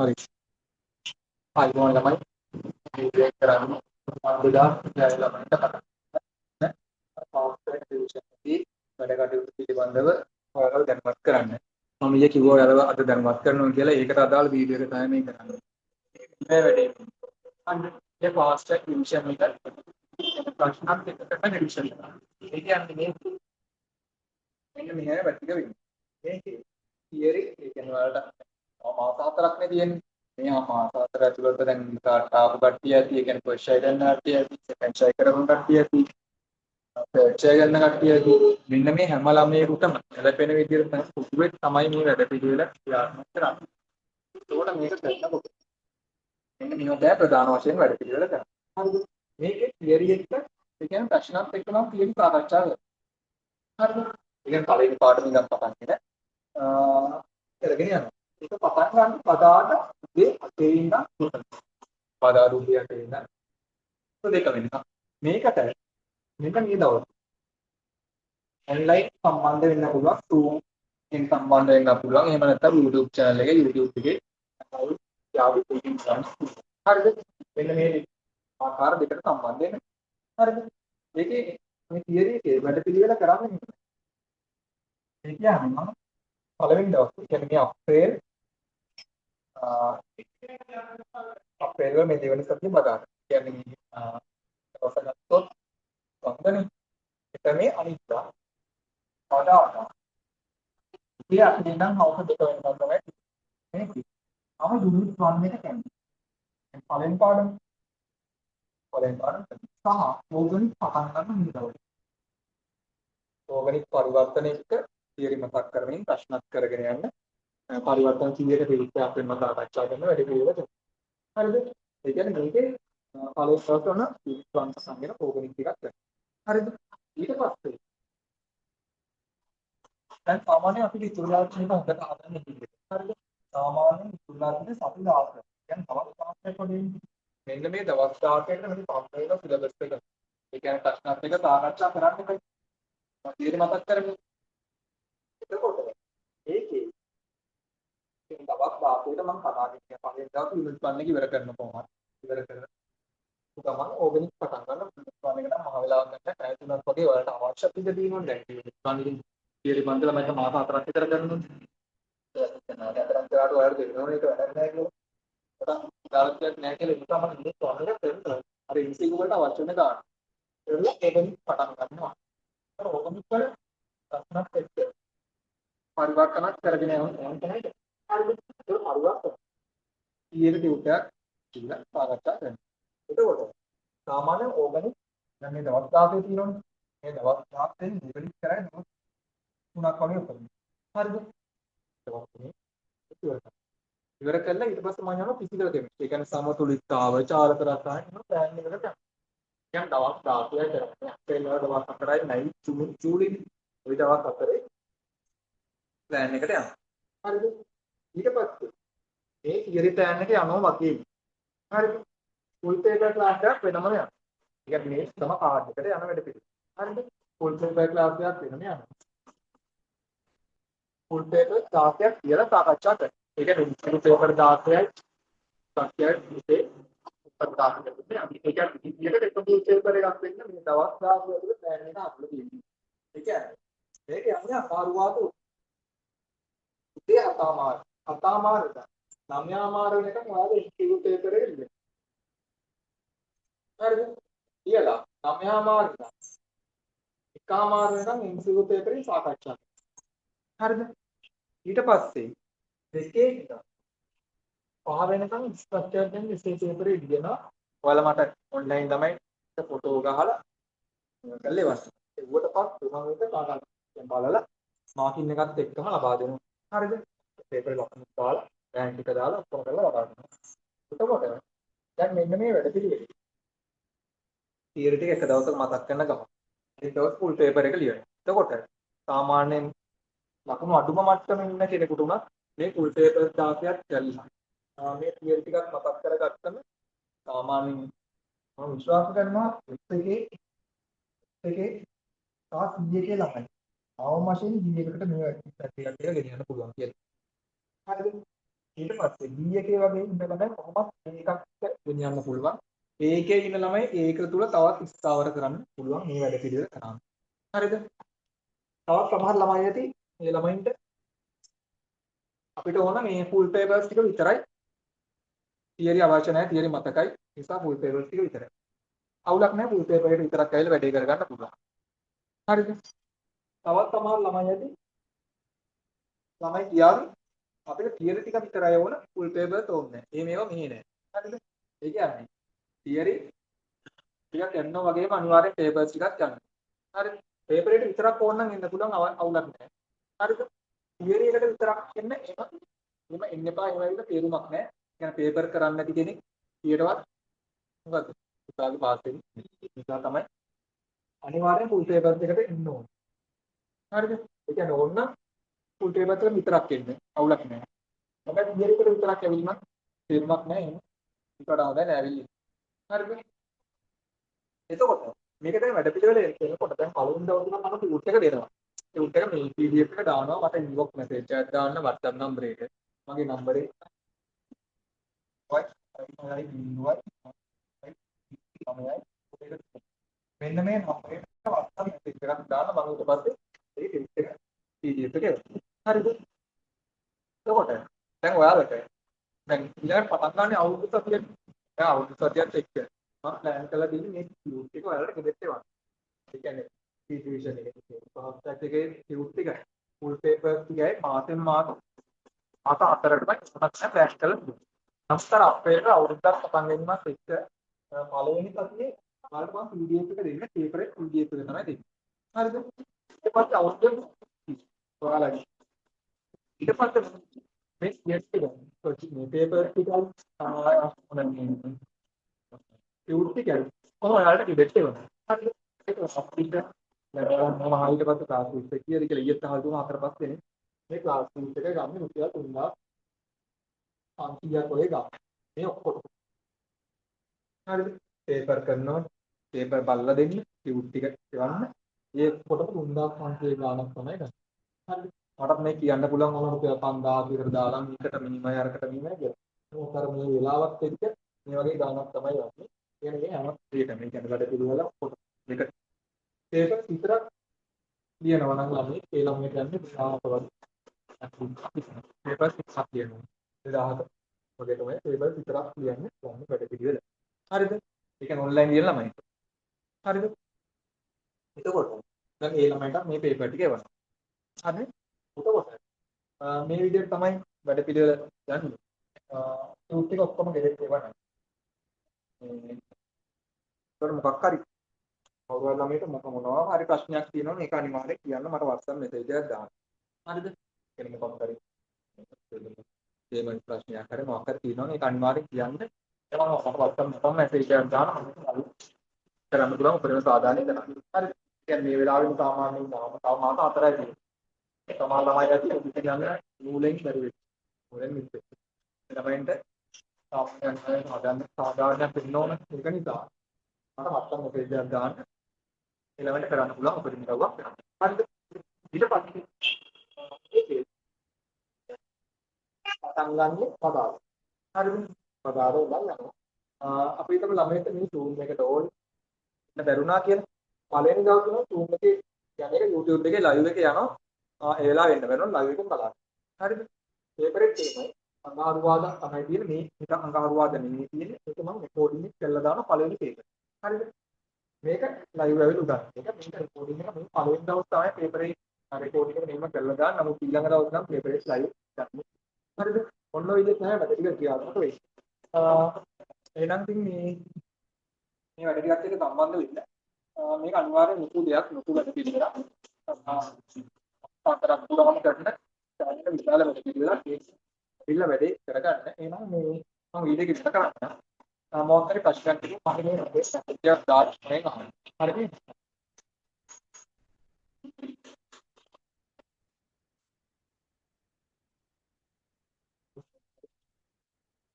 හරි. ආයිබෝන් ළමයි වීඩියෝ එක කරන්නේ. මම ගොඩාක් ළමයින්ට කතා කරන්න පවර්පොයින්ට් ප්‍රසන්ටේෂන් එකේ වැඩ කටයුතු පිළිබඳව ඔයාලව දැනුවත් කරන්න. මම ඊයේ කිව්වා ඔයාලව අද දැනුවත් කරනවා කියලා. ඒකට අදාළ වීඩියෝ එක තමයි මේ කරන්නේ. මේ වැඩේ. අන්න ඒ ෆාස්ට් ට්‍රැක් රිවිෂන් එක ප්‍රශ්නත් එක්ක රිවිෂන් කරනවා. ඒ කියන්නේ මෙන්න මෙහෙම පැතික වෙන්නේ. මේකේ තියරි ඒ කියන්නේ ඔයාලට මාස හතරක් නේ තියෙන්නේ. මේ මාස හතර ඇතුළත දැන් ආපු කට්ටිය ඇති. ඒ කියන්නේ ෆස්ට් ෂයි ගන්න කට්ටිය ඇති. සෙකන්ඩ් ෂයි කරපු කට්ටිය ඇති. තර්ඩ් ෂයි ගන්න කට්ටිය ඇති. මෙන්න මේ හැම ළමයෙකුටම ගැලපෙන විදිහට තමයි පුදුවේ තමයි මේ වැඩ පිළිවෙල ක්‍රියාත්මක කරන්නේ. ඒකට මේක කරනකොට මෙන්න මේ ඔබේ ප්‍රධාන වශයෙන් වැඩ පිළිවෙල කරනවා. හරිද? මේකේ තියරි එක ඒ කියන්නේ ප්‍රශ්නත් එක්ක නම් තියරි සාකච්ඡා කරනවා. හරිද? ඒ කියන්නේ පළවෙනි පාඩම ඉඳන් පටන් ගෙන කරගෙන යනවා. ඒක පටන් ගන්න පදාට උදේ 8 ඉඳන් 3. පදාට උදේ 8 ඉඳන් දෙක වෙනකම්. මේකට මෙන්න මේ දවස් ඔන්ලයින් සම්බන්ධ වෙන්න පුළුවන් Zoom එකෙන් සම්බන්ධ වෙන්න පුළුවන්. එහෙම නැත්නම් YouTube channel එකේ YouTube එකේ යාවි ටීචින් ගන්න. හරිද? මෙන්න මේ ආකාර දෙකට සම්බන්ධ වෙන්න. හරිද? ඒකේ මේ තියරි එකේ වැඩ පිළිවෙල කරන්නේ ඒ කියන්නේ මම පළවෙනි දවසේ කියන්නේ මේ අප්‍රේල් වල මේ දෙවෙනි සතිය බදාගන්න. කියන්නේ මේ දවස ගත්තොත් වන්දනේ එතන මේ අනිත්දා වඩා ඉතින් අපි නම් හවස දෙක වෙනකම් තමයි මේක. අම යුනිට් 1 එක කැමති. පළවෙනි පාඩම සහ ඕගනික් පටන් ගන්න මේ දවසේ. ඕගනික් පරිවර්තන එක තියරි මතක් කරමින් ප්‍රශ්නත් කරගෙන යන්න. පරිවර්තන 100ක පිළිච්චයක් වෙන සාකච්ඡා කරන වැඩි පිළිවෙල. හරිද? ඒ කියන්නේ මේකේ පළවෙනි පාඩම යුනිට් 1 සංග්‍රහ ඕගනික් ටිකක් කරනවා. හරිද? ඊට පස්සේ දැන් සාමාන්‍යයෙන් අපිට ඉතුරුලා තියෙන හොඳට හදන්න ඉන්නේ. හරිද? සාමාන්‍යයෙන් ඉතුරුලා තියෙන සති 10ක්. يعني තවත් 5ක් වගේ. මෙන්න මේ දවස් 10කට මෙන්න පම්පේන සිලබස් එක. ඒ කියන්නේ ප්‍රශ්නත් එක සාකච්ඡා කරන්න එකයි. මම ඉතින් මතක් කරමු. එතකොට ඒකේ ඉතින් දවස් 10කට මම කතා කරන්නේ පළවෙනි දවස් යුනිට් 1 එක ඉවර කරන කොහොමද? ඉවර කරලා ගමන් ඕගනික් පටන් ගන්න යුනිට් 1 එක නම් මහ වෙලාවක් ගන්න පැය 3ක් වගේ ඔයාලට අවශ්‍ය පිට දිනුන දැන් යුනිට් 1 එකෙන් තියරි බන්දලා මම මාස 4ක් විතර කරනවා. හතරක් කරාට ඔයාලට දෙනවනේ ඒක වැඩක් නැහැ කියලා. දායකයෙක් නැහැ කියලා ඒක තමයි ඉන්නේ තොරණ කරනවා. අර ඉන්සිග් වලට අවශ්‍ය වෙන ගාන. ඒගොල්ලෝ ඒකෙන් පටන් ගන්නවා. අර ඕගනික් වල ප්‍රශ්නත් එක්ක පරිවර්තනත් කරගෙන යනවා තමයි. හරිද? ඒක පරිවර්තන. ඊයේ ටියුටර් කියලා සාකච්ඡා කරනවා. එතකොට සාමාන්‍ය ඕගනික් දැන් මේ දවස් 10 තියෙනවනේ. මේ දවස් 10 දෙවෙනි කරන්නේ දවස් 3ක් වගේ උපදිනවා. හරිද? ඉවර කළා ඊට පස්සේ මම යනවා ෆිසිකල් කෙමිස්ට්‍රි. ඒ කියන්නේ සමතුලිතතාව, චාලක රසායන යන ප්ලෑන් එකකට යනවා. දැන් දවස් 16යි කරන්නේ. අපේල දවස් 4යි නයි ජූලි ওই දවස් 4 ප්ලෑන් එකට යනවා. හරිද? ඊට පස්සේ මේ තියරි ප්ලෑන් එක යනවා වගේ. හරිද? ෆුල් පේපර් ක්ලාස් එකක් වෙනම යනවා. ඒ කියන්නේ මේ තම කාඩ් එකට යන වැඩ පිළිවෙල. හරිද? ෆුල් පේපර් ක්ලාස් එකක් වෙනම යනවා. ෆුල් පේපර් ක්ලාස් එකක් කියලා සාකච්ඡා කරනවා. ඒ කියන්නේ ෆුල් පේපර් 16යි සත්‍යයි ඉතේ උපදාහක දෙන්නේ. අපි ඒ කියන්නේ එකට එක ෆුල් පේපර් එකක් වෙන්න මේ දවස් 10 ඇතුළත ප්ලෑන් එක අපිට තියෙනවා. ඒ කියන්නේ මේක යන්නේ අමාරුවාද උදේ අතාමාර අතාමාරද 9:00 වෙනකම් ඔයාලා ඉන්ස්ටිටියුට් පේපර් එක ඉන්න. හරිද? කියලා 9:00 ඉඳන් 1:00 වෙනකම් ඉන්ස්ටිටියුට් පේපර් එක සාකච්ඡා කරනවා. හරිද? ඊට පස්සේ දෙකේ ඉඳන් පහ වෙනකම් ස්ට්‍රක්චර් දෙන්න ඉස්සේ පේපර් එක ඉගෙනවා. ඔයාලා මට ඔන්ලයින් තමයි ෆොටෝ ගහලා කරලා ඉවර. ඒකට පස්සේ මම ඒක කාටද දැන් බලලා මාකින් එකත් එක්කම ලබා දෙනවා. හරිද? පේපර් ලොකුත් දාලා රෑන්ක් එක දාලා ඔක්කොම කරලා ලබා දෙනවා. එතකොට දැන් මෙන්න මේ වැඩ පිළිවෙල. තියරි ටික එක දවසක මතක් කරන ගමන්. ඒ දවස් ෆුල් පේපර් එක ලියනවා. එතකොට සාමාන්‍යයෙන් ලකුණු අඩුම මට්ටමේ ඉන්න කෙනෙකුට උනත් මේ ෆුල් පේපර් 16ක් කළා. මේ තියරි ටිකක් මතක් කරගත්තම සාමාන්‍යයෙන් මම විශ්වාස කරනවා එකේ තා 100 ළමයි. අවම වශයෙන් 100කට මේ වැඩ ටික ගෙනියන්න පුළුවන් කියලා. හරිද? ඊට පස්සේ B එකේ වගේ ඉන්න ළමයි කොහොමද මේකත් ගෙනියන්න පුළුවන්. A එකේ ඉන්න ළමයි ඒක තුල තවත් ස්ථාවර කරන්න පුළුවන් මේ වැඩ පිළිවෙල කරාම. හරිද? තවත් සමහර ළමයි ඇති මේ ළමයින්ට අපිට ඕන මේ ෆුල් පේපර්ස් ටික විතරයි. තියරි අවශ්‍ය නැහැ. තියරි මතකයි. නිසා ෆුල් පේපර්ස් ටික විතරයි. අවුලක් නැහැ ෆුල් පේපර් එක විතරක් ඇවිල්ලා වැඩේ කරගන්න පුළුවන්. හරිද? තවත් සමහර ළමයි ඇති ළමයි කියාවි අපිට තියරි ටික විතරයි ඕන ෆුල් පේපර්ස් ඕනේ නැහැ. මේ මේවා මෙහි නැහැ. හරිද? ඒ කියන්නේ තියරි ටිකක් යනවා වගේම අනිවාර්යෙන් පේපර්ස් ටිකක් යනවා. හරිද? පේපර් එක විතරක් ඕන නම් එන්න පුළුවන් අවුලක් නැහැ. හරිද? තියරි එකට විතරක් එන්න එහෙම එන්න එපා. එහෙම ඇවිල්ලා තේරුමක් නැහැ. කියන්නේ පේපර් කරන්න නැති කෙනෙක් ඊටවත් මොකද්ද? උසාවි පාස් වෙන්නේ. නිසා තමයි අනිවාර්යෙන් ෆුල් පේපර්ස් එකට එන්න ඕන. හරිද? ඒ කියන්නේ ඕන නම් ෆුල් පේපර්ස් එක විතරක් එන්න. අවුලක් නැහැ. හැබැයි තියරි එකට විතරක් ඇවිල්ලා නම් තේරුමක් නැහැ. එහෙම. ඊට වඩා හොඳයි නෑ ඇවිල්ලා. හරිද? එතකොට මේක දැන් වැඩ පිළිවෙල එනකොට දැන් පළවෙනි දවසේ නම් මම ටූට් එක දෙනවා. ටූට් එක මේ PDF එක දානවා මට ඉන්බොක්ස් මැසේජ් එකක් දාන්න WhatsApp නම්බර් එක. මගේ නම්බරේ මෙන්න මේ නම්බරේට WhatsApp මැසේජ් එකක් දාන්න මම ඊට පස්සේ ඒ ටෙස්ට් එක PDF එක එවනවා. හරිද? එතකොට දැන් ඔයාලට දැන් ඊළඟට පටන් ගන්න අවුරුදු සතියක්. දැන් අවුරුදු සතියත් එක්ක මම ප්ලෑන් කරලා තියෙන්නේ මේ ටියුට් එක ඔයාලට ගෙදරට එවන්න. ඒ කියන්නේ ටියුෂන් එකේ පහක් එකේ ටියුට් එක ෆුල් පේපර්ස් ටිකයි මාසෙන් මාස හතරකටම ඉස්සරහට ප්ලෑන් කරලා තියෙනවා. නම්තර අපේට අවුරුද්දක් පටන් ගැනීමත් එක්ක පළවෙනි සතියේ ඔයාලට මම PDF එක දෙන්න පේපර් එක PDF එක තමයි දෙන්නේ. හරිද? ඊට පස්සේ අවුරුද්දෙන් ඔයාලගේ ඊට පස්සේ මේ ටියුට් එක මේ පේපර් ටික ටියුට් එක කොහොම ඔයාලට ගෙදරට එවනවා. හරිද? ඒක අපිට මම ආයෙත් පස්සේ ක්ලාස් ටීචර් කියලා ඊයේත් අහලා දුන්නා අතර පස්සේ මේ ක්ලාස් ටීචර් එක ගන්න රුපියල් 3500ක් වගේ ගන්න. මේ ඔක්කොම. හරිද? පේපර් කරනවා. පේපර් බලලා දෙන්න. ටියුට් ටික එවන්න. ඒ කොටම 3500 ගාණක් තමයි ගන්න. හරිද? මටත් මේ කියන්න පුළුවන් වුණා රුපියල් 5000 විතර දාලා මේකට මිනිමයි අරකට මිනිමයි කියලා. මොකද අර මේ වෙලාවත් එක්ක මේ වගේ ගාණක් තමයි යන්නේ. කියන්නේ මේ හැම දෙයකම මේ කියන්නේ වැඩ පිළිවෙල කොට මේක පේපර් විතරක් ලියනවා නම් ළමයි ඒ ළමයට යන්නේ 1000වත් පේපර් 6ක් ලියනවා 2000ක වගේ තමයි පේපර් විතරක් ලියන්නේ ළමයි වැඩ පිළිවෙල. හරිද? ඒ කියන්නේ ඔන්ලයින් ලියන ළමයි. හරිද? එතකොට දැන් ඒ ළමයිට මේ පේපර් ටික එවනවා. හරිද? එතකොට මේ විදිහට තමයි වැඩ පිළිවෙල යන්නේ. ටූට් ටික ඔක්කොම ගෙදරට එවනවා. ඒකට මොකක් හරි කවුරුහරි ළමයට මොනවා හරි ප්‍රශ්නයක් තියෙනවා මේක අනිවාර්යෙන් කියන්න මට WhatsApp මැසේජ් එකක් දාන්න. හරිද? කෙනෙක් මොකක් හරි පේමන්ට් ප්‍රශ්නයක් හරි මොකක් හරි තියෙනවා මේක අනිවාර්යෙන් කියන්න. ඒක මම WhatsApp මැසේජ් එකක් දාන්න මම කරන්න පුළුවන් උපරිම සාධාරණ කරන්න. හරිද? කියන්නේ මේ වෙලාවෙම සාමාන්‍යයෙන් තව මාස 4යි තියෙන්නේ. සමහර ළමයි ඇති ඔබට කියන්න නූලෙන් බැරි වෙයි. නූලෙන් මිස් වෙයි. ළමයින්ට සාධාරණයක් වෙන්න ඕන ඒක නිසා මට WhatsApp මැසේජ් එකක් දාන්න. ඊළඟට කරන්න පුළුවන් උපරිම කවුවක් කරන්න. හරිද? ඊට පස්සේ ඒකේ පටන් ගන්න පදාව. හරිද? පදාව උගන් යනවා. අපි හිතමු ළමයට මේ Zoom එකට ඕන බැරුණා කියලා. පළවෙනි දවසේ Zoom එකේ කියන්නේ YouTube එකේ live එක යනවා. ඒ වෙලාව වෙන්න බැරුණා live එකෙන් බලන්න. හරිද? පේපරෙත් එහෙමයි. අඟහරුවාදා තමයි තියෙන්නේ මේ හිත අඟහරුවාදා නෙමෙයි තියෙන්නේ. ඒක මම රෙකෝඩින් එක කරලා දාන පළවෙනි පේපර්. හරිද? මේක ලයිව් ඇවිල්ලා උගන්වන එක. මේක රෙකෝඩින් එක මේ පළවෙනි දවස් තමයි පේපරේ රෙකෝඩින් එක මෙහෙම කරලා දාන්න. නමුත් ඊළඟ දවස් නම් පේපරේ ලයිව් ගන්න. හරිද? ඔන්න ඔය විදිහට තමයි වැඩ ටික ක්‍රියාත්මක වෙන්නේ. එහෙනම් ඉතින් මේ වැඩ ටිකත් එක්ක සම්බන්ධ වෙන්න මේක අනිවාර්යෙන් නුතු දෙයක් නුතු වැඩ පිළිවෙලක්. අතරක් පුරාම කරන සාහිත්‍ය විශාල වැඩ පිළිවෙලක් ඒක. ඉල්ල වැඩේ කරගන්න. එහෙනම් මේ මම වීඩියෝ එක ඉස්සර කරන්න. මොකක් හරි ප්‍රශ්නයක් තියෙනවා මම මේ මැසේජ් එකක් දාන්න මම අහන්න. හරිද?